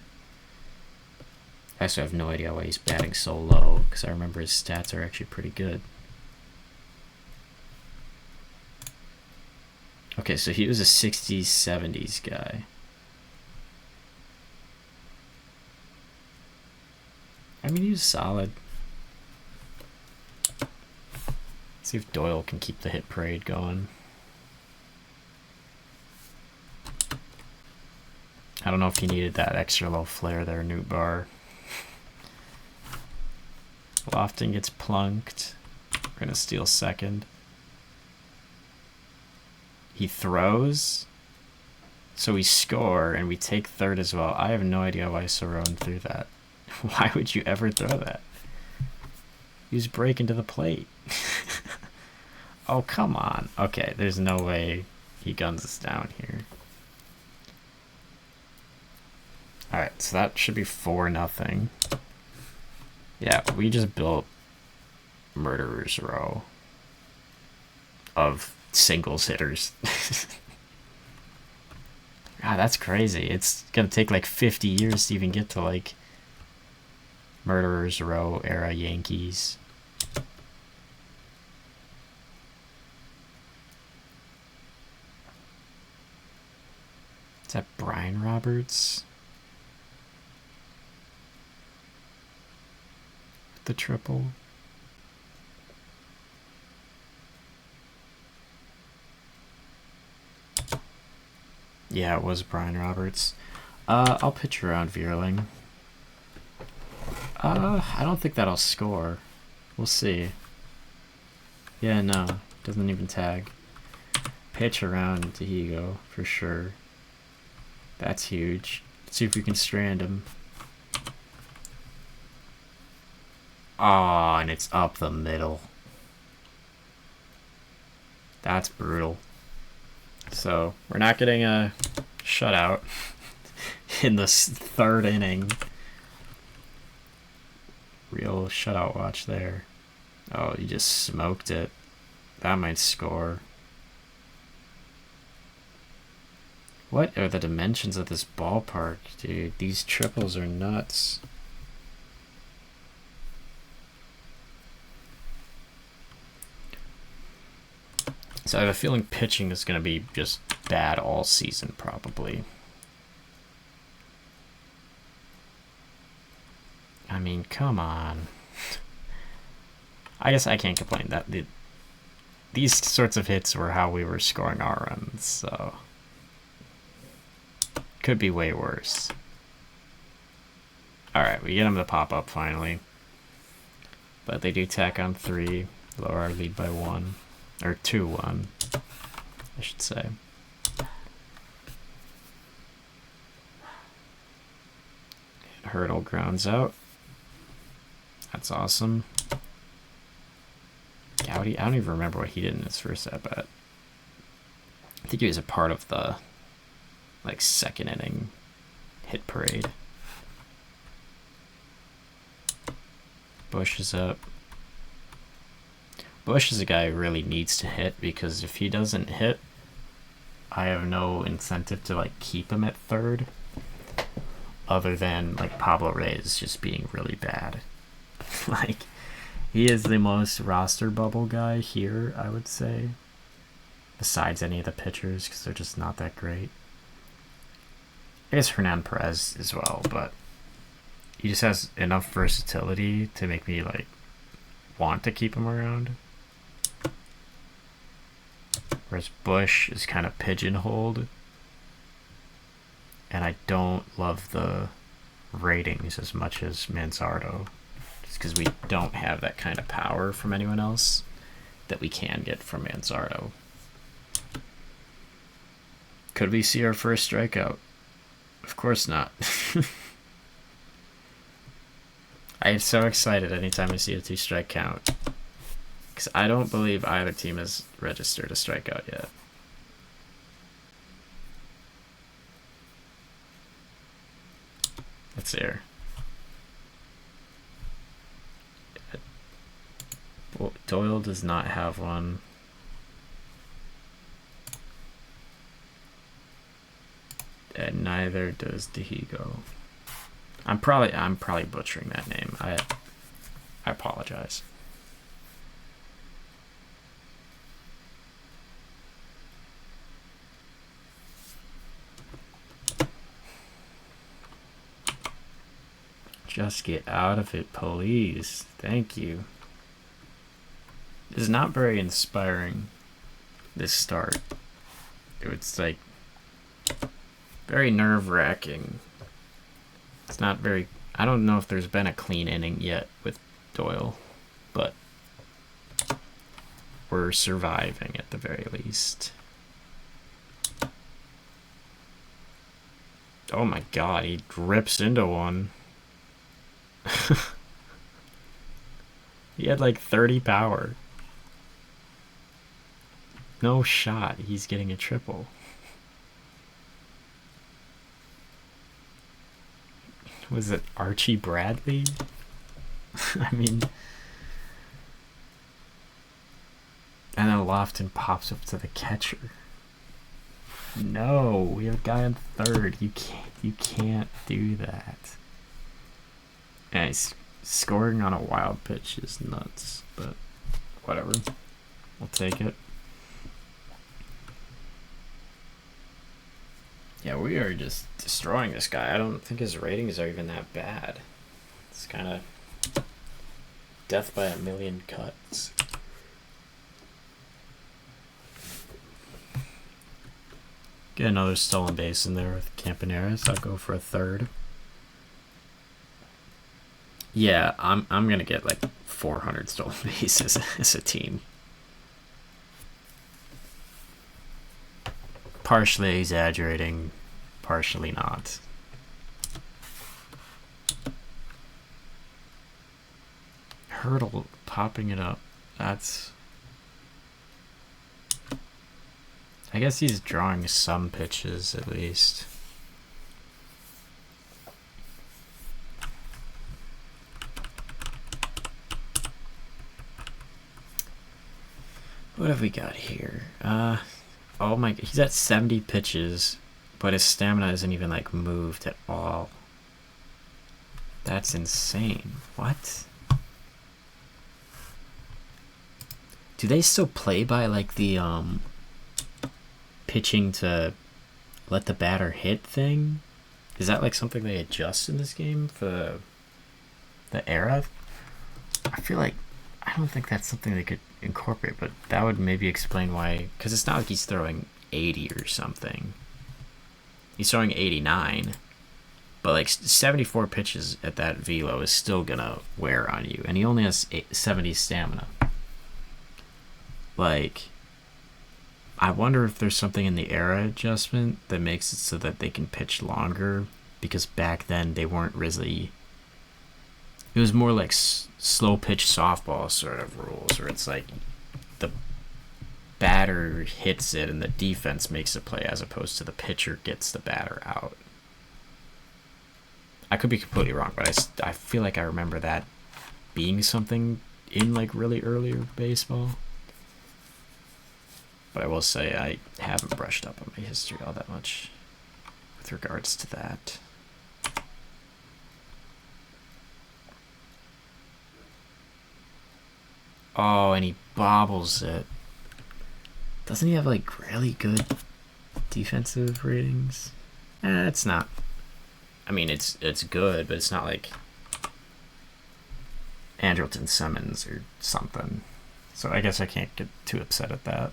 I also have no idea why he's batting so low, because I remember his stats are actually pretty good. Okay, so he was a 60s, 70s guy. I mean, he was solid. Let's see if Doyle can keep the hit parade going. I don't know if he needed that extra low flare there, Newt Barr. Lofton gets plunked. We're going to steal second. He throws. So we score, and we take third as well. I have no idea why Cerrone threw that. Why would you ever throw that? He was breaking to the plate. Oh, come on. Okay, there's no way he guns us down here. Alright, so that should be 4-0. Yeah, we just built Murderer's Row of singles hitters. God, that's crazy. It's gonna take like 50 years to even get to like Murderer's Row era Yankees. Is that Brian Roberts? The triple. Yeah, it was Brian Roberts. I'll pitch around Vierling. I don't think that'll score. We'll see. Yeah, no. Doesn't even tag. Pitch around Diego, for sure. That's huge. Let's see if we can strand him. Oh, and it's up the middle. That's brutal. So, we're not getting a shutout in the 3rd inning. Real shutout watch there. Oh, you just smoked it. That might score. What are the dimensions of this ballpark, dude? These triples are nuts. So I have a feeling pitching is going to be just bad all season, probably. I mean, come on. I guess I can't complain. These sorts of hits were how we were scoring our runs, so... Could be way worse. Alright, we get them to pop up finally. But they do tack on 3, lower our lead by 1. Or 2-1, I should say. Hurdle grounds out. That's awesome. Gowdy, I don't even remember what he did in his first at bat. I think he was a part of the like second inning hit parade. Bush is up. Bush is a guy who really needs to hit, because if he doesn't hit, I have no incentive to like keep him at third, other than like Pablo Reyes just being really bad. Like, he is the most roster bubble guy here, I would say, besides any of the pitchers, because they're just not that great. I guess Hernan Perez as well, but he just has enough versatility to make me like want to keep him around. Whereas Bush is kind of pigeonholed, and I don't love the ratings as much as Manzardo, just because we don't have that kind of power from anyone else that we can get from Manzardo. Could we see our first strikeout? Of course not. I get so excited anytime I see a 2-strike count, because I don't believe either team has registered a strikeout yet. Let's see here. Doyle does not have one. And neither does Dihigo. I'm probably butchering that name. I apologize. Just get out of it, please. Thank you. This is not very inspiring, this start. It's like very nerve-wracking. It's not very... I don't know if there's been a clean inning yet with Doyle, but we're surviving at the very least. Oh my god, he rips into one. He had like 30 power. No shot, he's getting a triple. Was it Archie Bradley? I mean... And then Lofton pops up to the catcher. No, we have a guy on third. You can't do that. And he's scoring on a wild pitch is nuts, but whatever. We'll take it. Yeah, we are just destroying this guy. I don't think his ratings are even that bad. It's kind of death by a million cuts. Get another stolen base in there with Campaneris. I'll go for a third. Yeah, I'm gonna get like 400 stolen bases as a team. Partially exaggerating, partially not. Hurdle popping it up. That's... I guess he's drawing some pitches at least. What have we got here? Oh my, he's at 70 pitches, but his stamina isn't even like moved at all. That's insane. What? Do they still play by like the pitching to let the batter hit thing? Is that like something they adjust in this game for the era? I feel like, I don't think that's something they could incorporate, but that would maybe explain why, because it's not like he's throwing 80 or something. He's throwing 89, but like 74 pitches at that velo is still gonna wear on you, and he only has 70 stamina. Like, I wonder if there's something in the era adjustment that makes it so that they can pitch longer, because back then they weren't really... It was more like slow pitch softball sort of rules, where it's like batter hits it and the defense makes a play as opposed to the pitcher gets the batter out. I could be completely wrong, but I feel like I remember that being something in like really earlier baseball. But I will say I haven't brushed up on my history all that much with regards to that. Oh, and he bobbles it. Doesn't he have like really good defensive ratings? It's not. I mean, it's good, but it's not like Andrelton Simmons or something. So I guess I can't get too upset at that.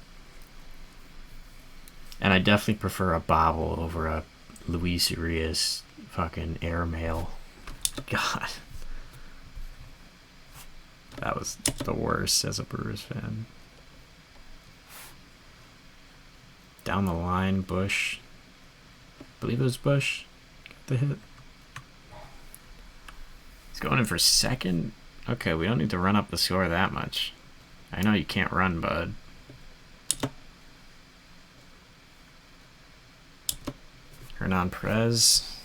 And I definitely prefer a bobble over a Luis Urias fucking airmail. God. That was the worst as a Brewers fan. Down the line, Bush. I believe it was Bush. Got the hit. He's going in for second. Okay, we don't need to run up the score that much. I know you can't run, bud. Hernan Perez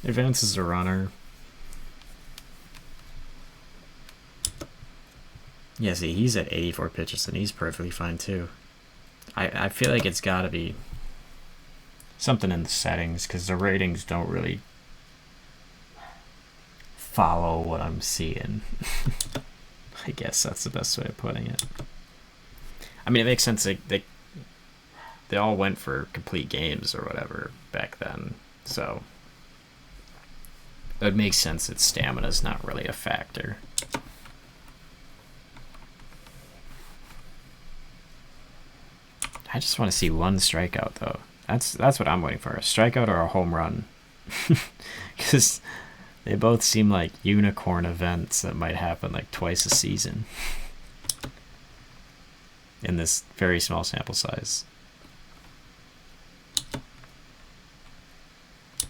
advances a runner. Yeah, see, he's at 84 pitches and he's perfectly fine too. I feel like it's got to be something in the settings because the ratings don't really follow what I'm seeing. I guess that's the best way of putting it. I mean, it makes sense. They all went for complete games or whatever back then, so it makes sense that stamina's not really a factor. I just want to see one strikeout though. That's what I'm waiting for. A strikeout or a home run. Because they both seem like unicorn events that might happen like twice a season. In this very small sample size.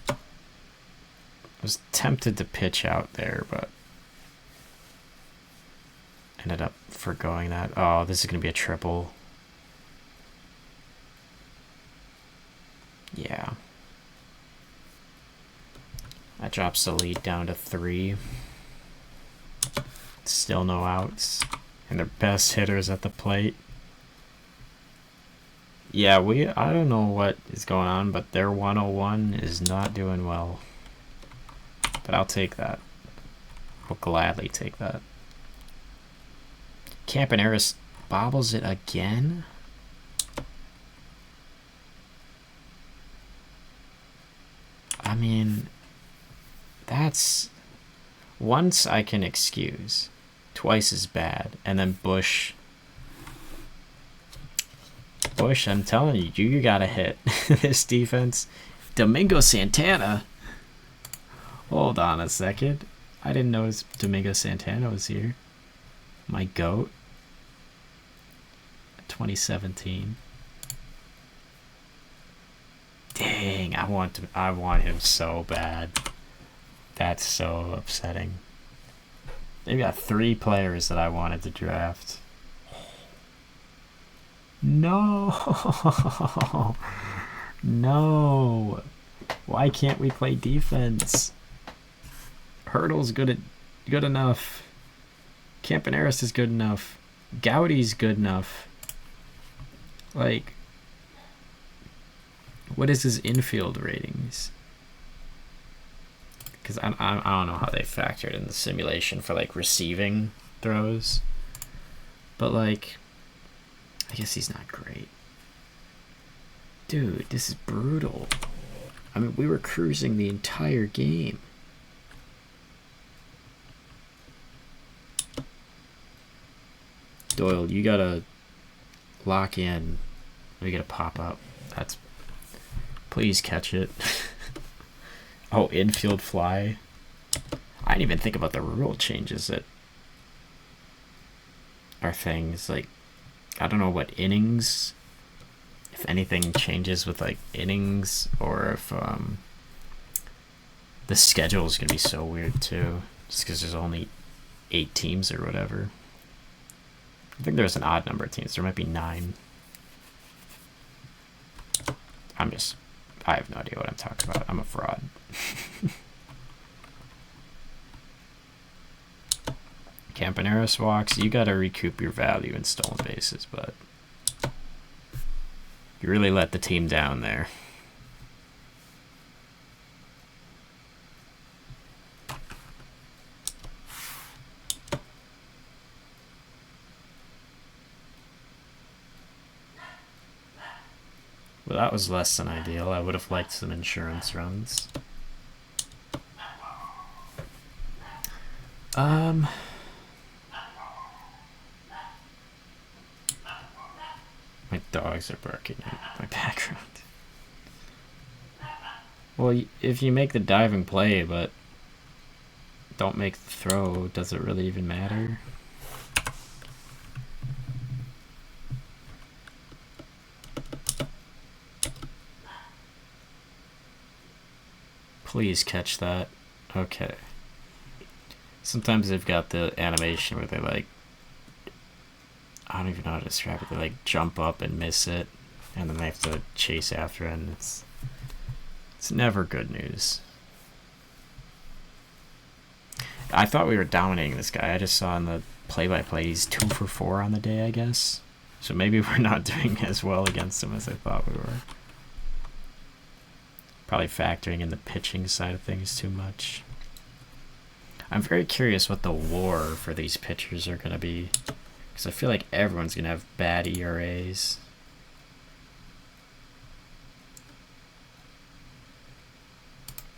I was tempted to pitch out there, but ended up forgoing that. Oh, this is going to be a triple. Yeah. That drops the lead down to 3. Still no outs. And their best hitters at the plate. Yeah, I don't know what is going on, but their 101 is not doing well. But I'll take that. I'll gladly take that. Campaneris bobbles it again? I mean, that's once I can excuse. Twice as bad. And then Bush, I'm telling you, you gotta hit this defense. Domingo Santana. Hold on a second. I didn't know Domingo Santana was here. My GOAT. 2017. Dang, I want him so bad. That's so upsetting. They've got 3 players that I wanted to draft. No. No. Why can't we play defense? Hurdle's good enough. Campaneris is good enough. Gaudi's good enough. Like, what is his infield ratings? Because I don't know how they factored in the simulation for like receiving throws, but like, I guess he's not great. Dude, this is brutal. I mean, we were cruising the entire game. Doyle, you gotta lock in. We gotta pop up. That's. Please catch it. Oh, infield fly. I didn't even think about the rule changes that are things like, I don't know what innings, if anything changes with like innings, or if the schedule is gonna be so weird too, just because there's only 8 teams or whatever. I think there's an odd number of teams. There might be 9. I have no idea what I'm talking about. I'm a fraud. Campaneris walks. You gotta recoup your value in stolen bases, but you really let the team down there. Well, that was less than ideal. I would have liked some insurance runs. My dogs are barking in my background. Well, if you make the diving play, but don't make the throw, does it really even matter? Please catch that. Okay. Sometimes they've got the animation where they like, I don't even know how to describe it. They like jump up and miss it, and then they have to chase after it, and it's never good news. I thought we were dominating this guy. I just saw in the play-by-play he's 2 for 4 on the day, I guess. So maybe we're not doing as well against him as I thought we were. Probably factoring in the pitching side of things too much. I'm very curious what the war for these pitchers are going to be, because I feel like everyone's going to have bad ERAs.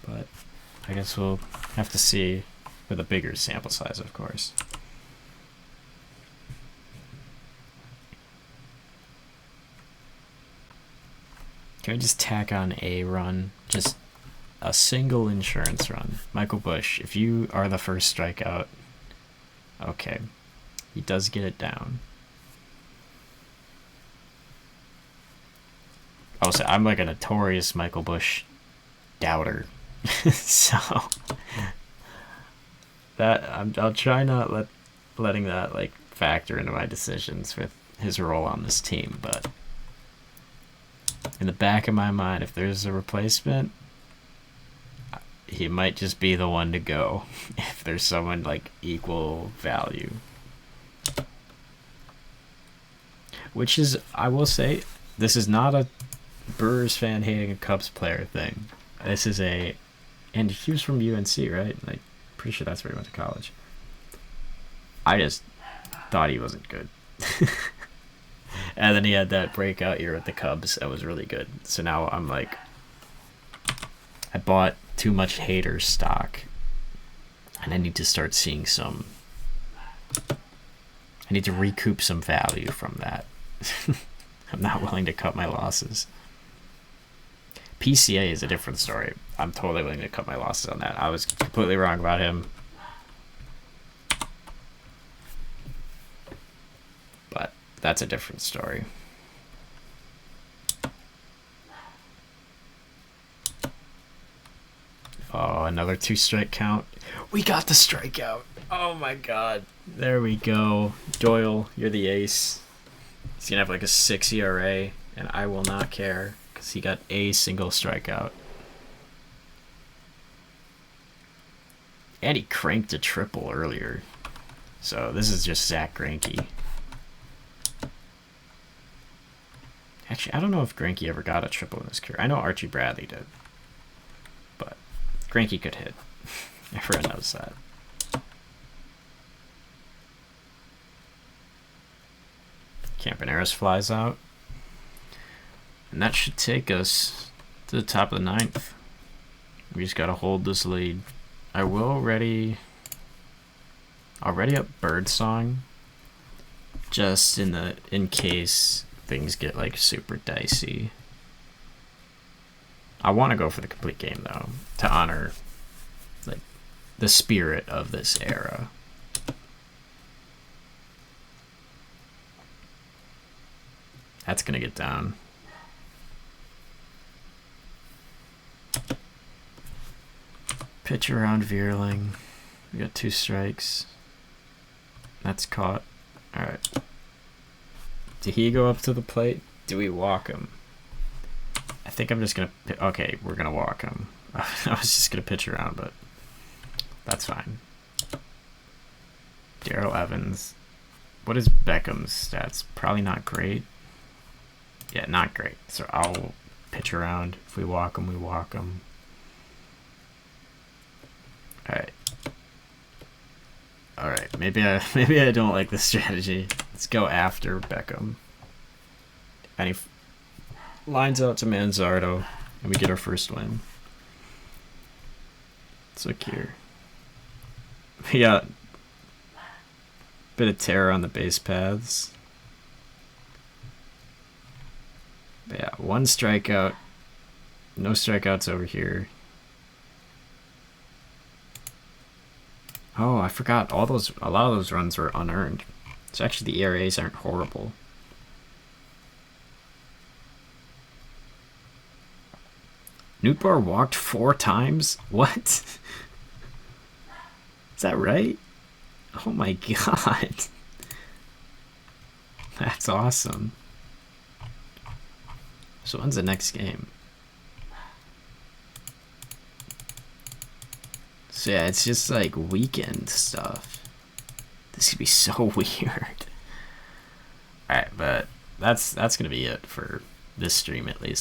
But I guess we'll have to see with a bigger sample size, of course. Can I just tack on a run? Just a single insurance run. Michael Bush, if you are the first strikeout, okay. He does get it down. Also, I'm like a notorious Michael Bush doubter. So that I'll try not letting that like factor into my decisions with his role on this team, but in the back of my mind, if there's a replacement, he might just be the one to go if there's someone like equal value. Which is, I will say, this is not a Brewers fan hating a Cubs player thing. This is and he was from UNC, right? Like, pretty sure that's where he went to college. I just thought he wasn't good. And then he had that breakout year with the Cubs that was really good. So now I'm like, I bought too much hater stock, and I need to start seeing some. I need to recoup some value from that. I'm not willing to cut my losses. PCA is a different story. I'm totally willing to cut my losses on that. I was completely wrong about him. But that's a different story. Oh, another 2-strike count. We got the strikeout. Oh my god. There we go. Doyle, you're the ace. He's going to have like a 6 ERA, and I will not care because he got a single strikeout. And he cranked a triple earlier. So this is just Zach Greinke. Actually, I don't know if Greinke ever got a triple in his career. I know Archie Bradley did. But Greinke could hit. Everyone knows that. Campaneris flies out. And that should take us to the top of the 9th. We just got to hold this lead. I will ready up Birdsong, just in case things get like super dicey. I want to go for the complete game though, to honor like the spirit of this era. That's gonna get down. Pitch around Vierling. We got 2 strikes. That's caught. Alright. Did he go up to the plate? Do we walk him? I think I'm just gonna. Okay, we're gonna walk him. I was just gonna pitch around, but that's fine. Darrell Evans. What is Beckham's stats? Probably not great. Yeah, not great. So I'll pitch around. If we walk him, we walk him. Alright. Alright, maybe I don't like this strategy. Let's go after Beckham. And he lines out to Manzardo, and we get our first win. Let's look here. We got a bit of terror on the base paths. But yeah, 1 strikeout. No strikeouts over here. Oh, I forgot. A lot of those runs were unearned. So actually the ERAs aren't horrible. Nootbaar walked 4 times? What? Is that right? Oh my god. That's awesome. So when's the next game? So yeah, it's just like weekend stuff. This could be so weird. Alright, but that's gonna be it for this stream at least.